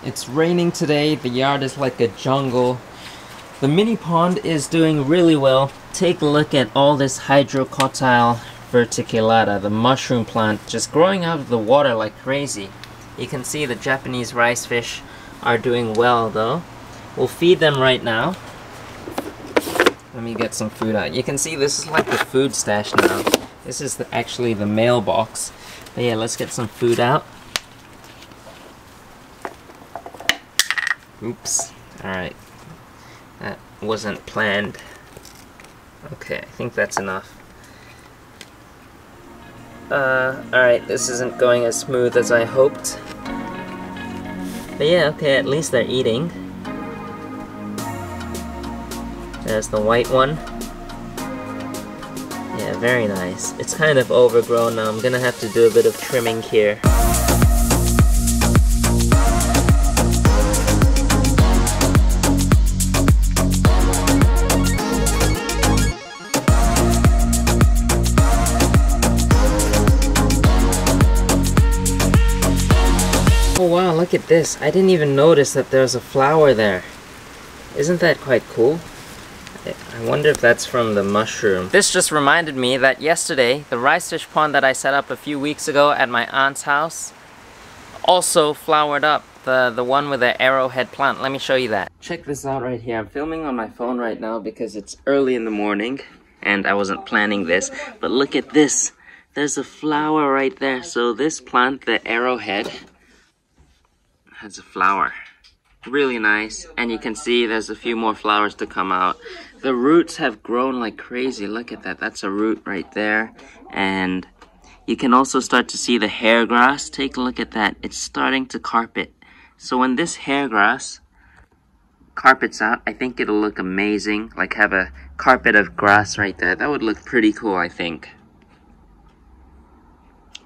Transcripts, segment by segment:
It's raining today, the yard is like a jungle. The mini pond is doing really well. Take a look at all this Hydrocotyle verticulata, the mushroom plant, just growing out of the water like crazy. You can see the Japanese rice fish are doing well though. We'll feed them right now. Let me get some food out. You can see this is like the food stash now. This is actually the mailbox. But yeah, let's get some food out. Oops. Alright. That wasn't planned. Okay, I think that's enough. Alright, this isn't going as smooth as I hoped. But yeah, okay, at least they're eating. There's the white one. Yeah, very nice. It's kind of overgrown now. I'm gonna have to do a bit of trimming here. Oh wow, look at this. I didn't even notice that there's a flower there. Isn't that quite cool? I wonder if that's from the mushroom. This just reminded me that yesterday, the rice fish pond that I set up a few weeks ago at my aunt's house also flowered up. The one with the arrowhead plant. Let me show you that. Check this out right here. I'm filming on my phone right now because it's early in the morning and I wasn't planning this. But look at this. There's a flower right there. So this plant, the arrowhead, has a flower. Really nice, and you can see there's a few more flowers to come out. The roots have grown like crazy. Look at that. That's a root right there. And you can also start to see the hair grass. Take a look at that. It's starting to carpet. So when this hair grass carpets out, I think it'll look amazing. Like have a carpet of grass right there. That would look pretty cool, I think.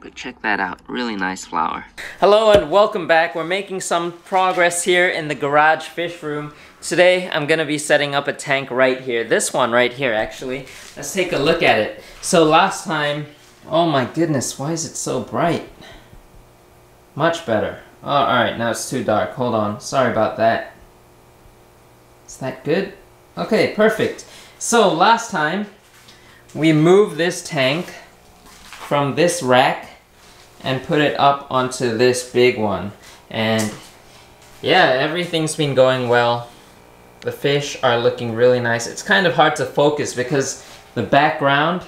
But check that out, really nice flower. Hello and welcome back. We're making some progress here in the garage fish room. Today I'm gonna be setting up a tank right here. This one right here actually. Let's take a look at it. So last time, oh my goodness, why is it so bright? Much better. Oh, alright, now it's too dark. Hold on, sorry about that. Is that good? Okay, perfect. So last time we moved this tank from this rack and put it up onto this big one, and yeah, everything's been going well. The fish are looking really nice. It's kind of hard to focus because the background,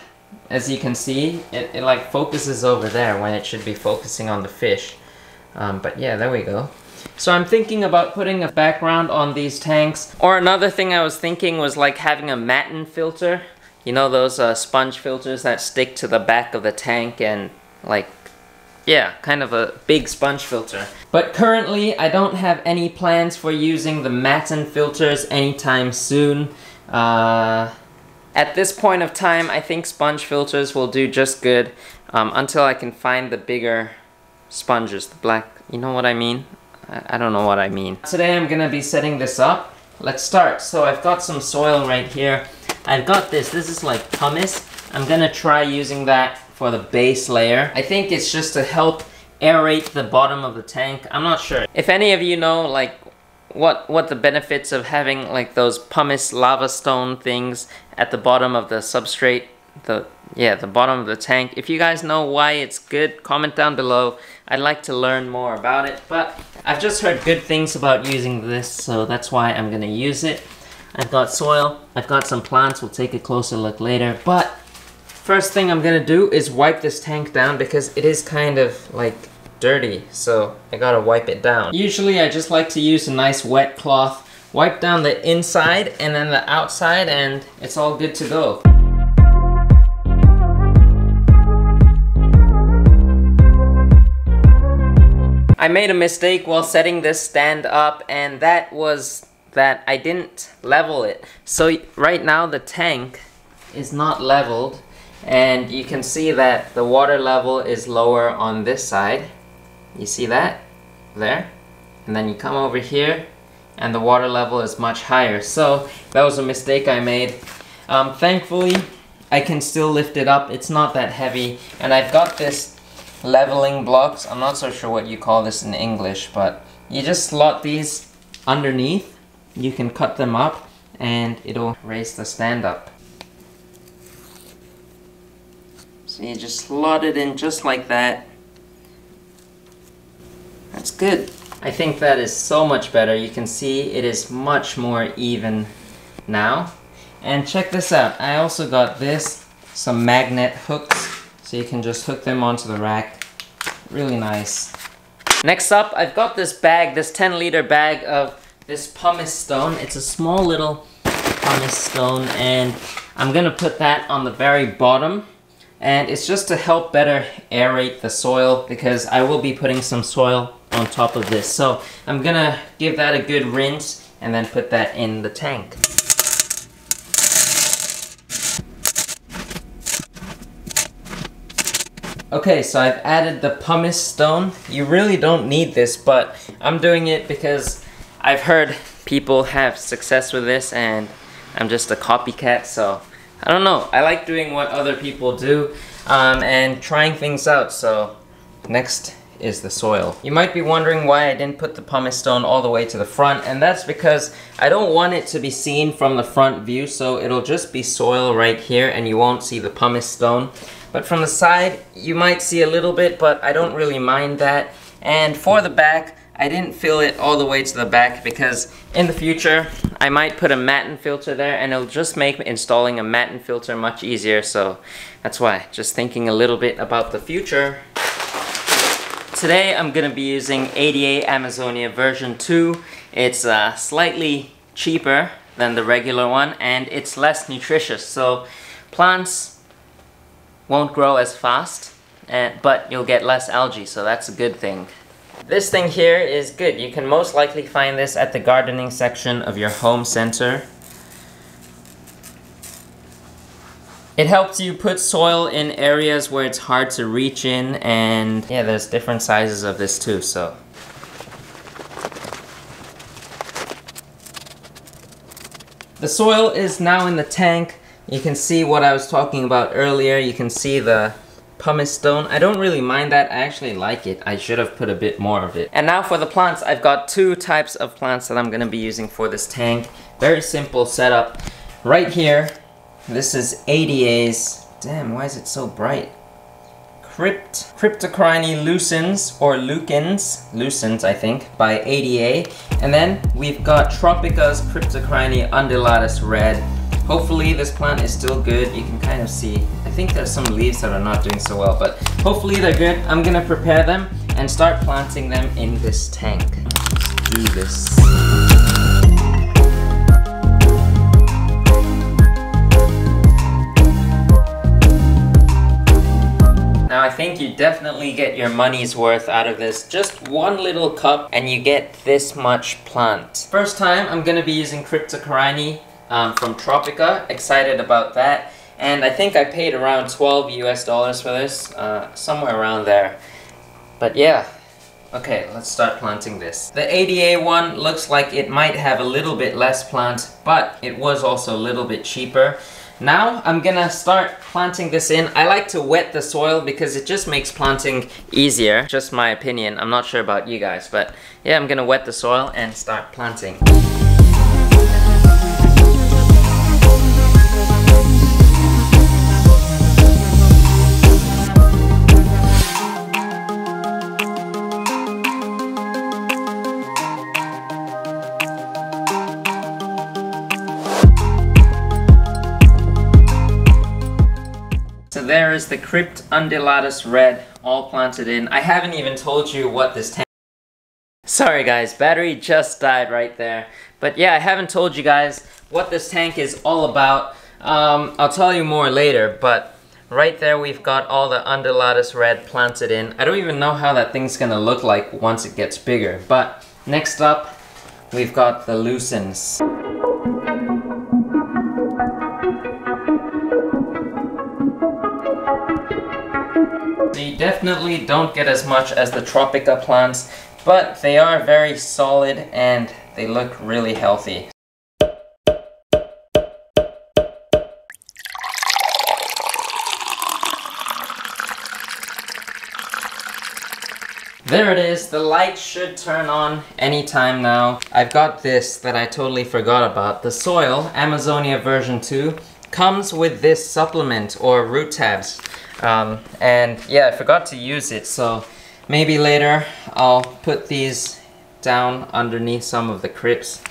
as you can see, it like focuses over there when it should be focusing on the fish. But yeah, there we go. So I'm thinking about putting a background on these tanks, or another thing I was thinking was like having a matten filter. You know those sponge filters that stick to the back of the tank, and like, yeah, kind of a big sponge filter. But currently I don't have any plans for using the matten filters anytime soon. At this point of time, I think sponge filters will do just good until I can find the bigger sponges, the black, you know what I mean? I don't know what I mean. Today I'm gonna be setting this up. Let's start. So I've got some soil right here. I've got this is like pumice. I'm gonna try using that for the base layer. I think it's just to help aerate the bottom of the tank. I'm not sure. If any of you know like what the benefits of having like those pumice lava stone things at the bottom of the substrate, the bottom of the tank. If you guys know why it's good, comment down below. I'd like to learn more about it, but I've just heard good things about using this, so that's why I'm gonna use it. I've got soil, I've got some plants, we'll take a closer look later, but first thing I'm gonna do is wipe this tank down because it is kind of like dirty, so I gotta wipe it down. Usually I just like to use a nice wet cloth, wipe down the inside and then the outside, and it's all good to go. I made a mistake while setting this stand up, and that was that I didn't level it. So right now the tank is not leveled, and you can see that the water level is lower on this side. You see that? There. And then you come over here and the water level is much higher. So that was a mistake I made. Thankfully I can still lift it up. It's not that heavy, and I've got this leveling blocks. I'm not so sure what you call this in English, but you just slot these underneath. You can cut them up and it'll raise the stand up. So you just slot it in just like that. That's good. I think that is so much better. You can see it is much more even now. And check this out. I also got this, some magnet hooks, so you can just hook them onto the rack. Really nice. Next up, I've got this bag, this 10-liter bag of this pumice stone. It's a small little pumice stone, and I'm gonna put that on the very bottom. And it's just to help better aerate the soil, because I will be putting some soil on top of this. So I'm gonna give that a good rinse and then put that in the tank. Okay, so I've added the pumice stone. You really don't need this, but I'm doing it because I've heard people have success with this and I'm just a copycat, so I don't know. I like doing what other people do and trying things out. So next is the soil. You might be wondering why I didn't put the pumice stone all the way to the front, and that's because I don't want it to be seen from the front view, so it'll just be soil right here and you won't see the pumice stone. But from the side, you might see a little bit, but I don't really mind that. And for the back, I didn't fill it all the way to the back because in the future, I might put a matten filter there and it'll just make installing a matten filter much easier. So that's why, just thinking a little bit about the future. Today, I'm gonna be using ADA Amazonia version 2. It's slightly cheaper than the regular one and it's less nutritious. So plants won't grow as fast, but you'll get less algae, so that's a good thing. This thing here is good. You can most likely find this at the gardening section of your home center. It helps you put soil in areas where it's hard to reach in, and yeah, there's different sizes of this too, so. The soil is now in the tank. You can see what I was talking about earlier. You can see the pumice stone. I don't really mind that. I actually like it. I should have put a bit more of it. And now for the plants. I've got two types of plants that I'm going to be using for this tank. Very simple setup. Right here, this is ADA's, damn, why is it so bright? Cryptocorini lucens, or lucens I think, by ADA. And then we've got Tropica's Cryptocorini undulatus red. Hopefully this plant is still good. You can kind of see, I think there's some leaves that are not doing so well, but hopefully they're good. I'm gonna prepare them and start planting them in this tank. Let's do this. Now I think you definitely get your money's worth out of this. Just one little cup and you get this much plant. First time I'm gonna be using Cryptocorini from Tropica. Excited about that. And I think I paid around $12 US for this, somewhere around there. But yeah, okay, let's start planting this. The ADA one looks like it might have a little bit less plant, but it was also a little bit cheaper. Now I'm gonna start planting this in. I like to wet the soil because it just makes planting easier. Just my opinion. I'm not sure about you guys, but yeah, I'm gonna wet the soil and start planting. There is the Crypt undulatus red, all planted in. I haven't even told you what this tank... Sorry guys, battery just died right there. But yeah, I haven't told you guys what this tank is all about. I'll tell you more later, but right there we've got all the undulatus red planted in. I don't even know how that thing's gonna look like once it gets bigger. But next up, we've got the lucens. You definitely don't get as much as the Tropica plants, but they are very solid and they look really healthy. There it is. The light should turn on anytime now. I've got this that I totally forgot about. The soil, Amazonia version 2, comes with this supplement or root tabs. And yeah, I forgot to use it, so maybe later I'll put these down underneath some of the crypts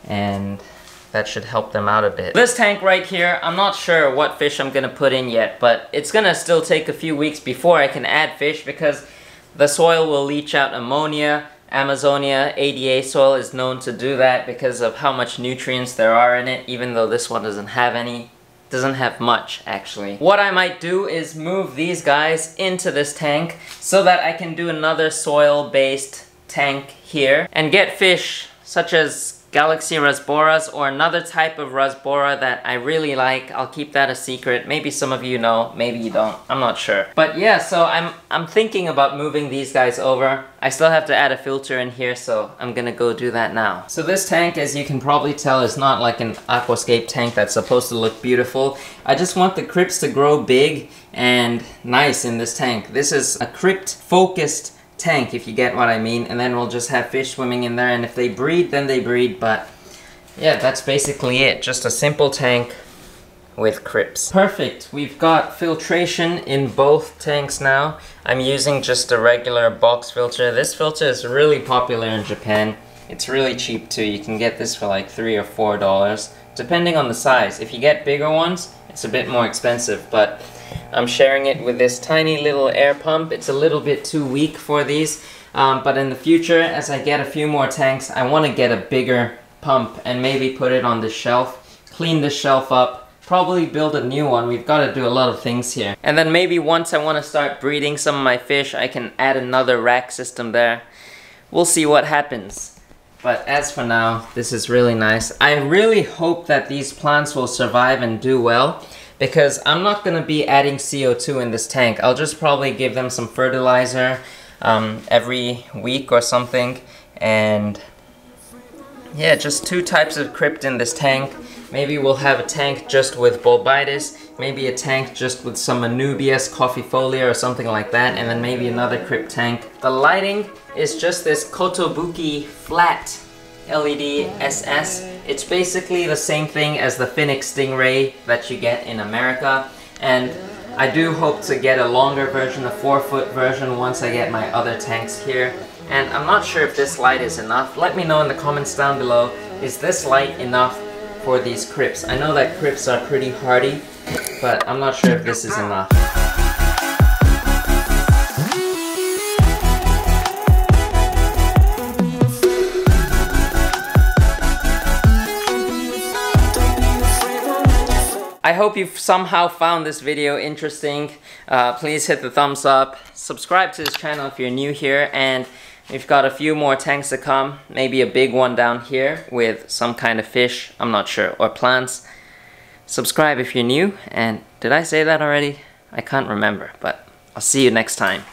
and that should help them out a bit. This tank right here, I'm not sure what fish I'm gonna put in yet, but it's gonna still take a few weeks before I can add fish because the soil will leach out ammonia. Amazonia ADA soil is known to do that because of how much nutrients there are in it, even though this one doesn't have any. Doesn't have much, actually. What I might do is move these guys into this tank so that I can do another soil-based tank here and get fish such as Galaxy rasboras or another type of rasbora that I really like. I'll keep that a secret. Maybe some of you know, maybe you don't. I'm not sure. But yeah, so I'm thinking about moving these guys over. I still have to add a filter in here, so I'm gonna go do that now. So this tank, as you can probably tell, is not like an aquascape tank that's supposed to look beautiful. I just want the crypts to grow big and nice in this tank. This is a crypt-focused tank, if you get what I mean, and then we'll just have fish swimming in there, and if they breed, then they breed, but yeah, that's basically it. Just a simple tank with crypts. Perfect. We've got filtration in both tanks now. I'm using just a regular box filter. This filter is really popular in Japan. It's really cheap too. You can get this for like $3 or $4, depending on the size. If you get bigger ones, it's a bit more expensive, but I'm sharing it with this tiny little air pump. It's a little bit too weak for these, but in the future, as I get a few more tanks, I want to get a bigger pump and maybe put it on the shelf, clean this shelf up, probably build a new one. We've got to do a lot of things here. And then maybe once I want to start breeding some of my fish, I can add another rack system there. We'll see what happens. But as for now, this is really nice. I really hope that these plants will survive and do well, because I'm not going to be adding CO2 in this tank. I'll just probably give them some fertilizer every week or something. And yeah, just 2 types of crypt in this tank. Maybe we'll have a tank just with Bulbitis, maybe a tank just with some Anubias coffeefolia or something like that, and then maybe another crypt tank. The lighting is just this Kotobuki flat LED SS. It's basically the same thing as the Phoenix Stingray that you get in America, and I do hope to get a longer version, a 4-foot version, once I get my other tanks here. And I'm not sure if this light is enough. Let me know in the comments down below, is this light enough for these crypts? I know that crypts are pretty hardy, but I'm not sure if this is enough. I hope you've somehow found this video interesting. Please hit the thumbs up, subscribe to this channel if you're new here, and we've got a few more tanks to come, maybe a big one down here with some kind of fish, I'm not sure, or plants. Subscribe if you're new, and did I say that already? I can't remember, but I'll see you next time.